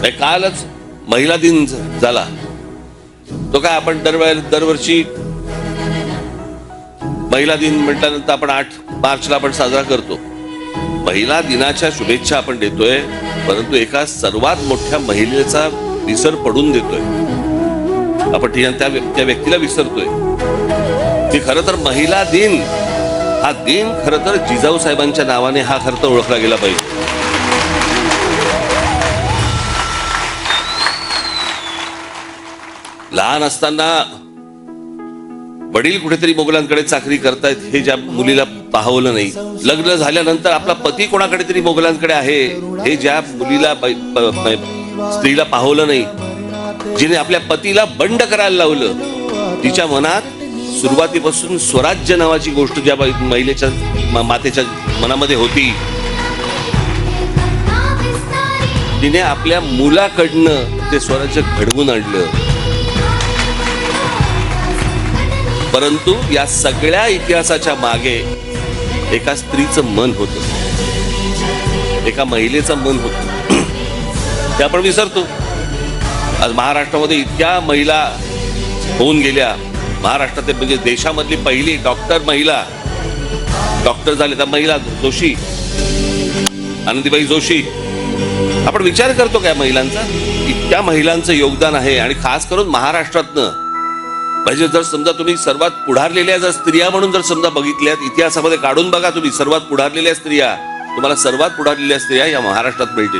कालच महिला दिन झाला, तो काय आपण दरवर्षी महिला दिन म्हटल्यानंतर आपण 8 मार्चला आपण साजरा करतो. महिला दिनाच्या शुभेच्छा आपण देतोय, परंतु एका सर्वात मोठ्या महिलेचा विसर पडून देतोय आपण. त्या व्यक्तीला विसरतोय की खरं तर महिला दिन हा दिन खरं तर जिजाऊ साहेबांच्या नावाने हा खरं तर ओळखला गेला पाहिजे. लहान असताना वडील कुठेतरी मोगलांकडे चाकरी करतायत हे ज्या मुलीला पाहवलं नाही, लग्न झाल्यानंतर आपला पती कोणाकडे तरी मोगलांकडे आहे हे ज्या मुलीला स्त्रीला पाहवलं नाही, जिने आपल्या पतीला बंड करायला लावलं, तिच्या मनात सुरुवातीपासून स्वराज्य नावाची गोष्ट ज्या महिलेच्या मातेच्या मनामध्ये होती, तिने आपल्या मुलाकडनं ते स्वराज्य घडवून आणलं. परंतु या सगळ्या इतिहासाच्या मागे एका स्त्रीचं मन होतं, एका महिलेचं मन होतं, ते आपण विसरतो. आज महाराष्ट्रामध्ये इतक्या महिला होऊन गेल्या. महाराष्ट्रात म्हणजे देशामधली पहिली महिला डॉक्टर झाले त्या महिला जोशी, आनंदीबाई जोशी. आपण विचार करतो काय महिलांचा? इतक्या महिलांचं योगदान आहे. आणि खास करून महाराष्ट्रातनं म्हणजे जर समजा तुम्ही सर्वात पुढारलेल्या जर स्त्रिया म्हणून जर समजा बघितल्यात, इतिहासामध्ये काढून बघा तुम्ही सर्वात पुढारलेल्या स्त्रिया, तुम्हाला सर्वात पुढारलेल्या स्त्रिया या महाराष्ट्रात मिळतील.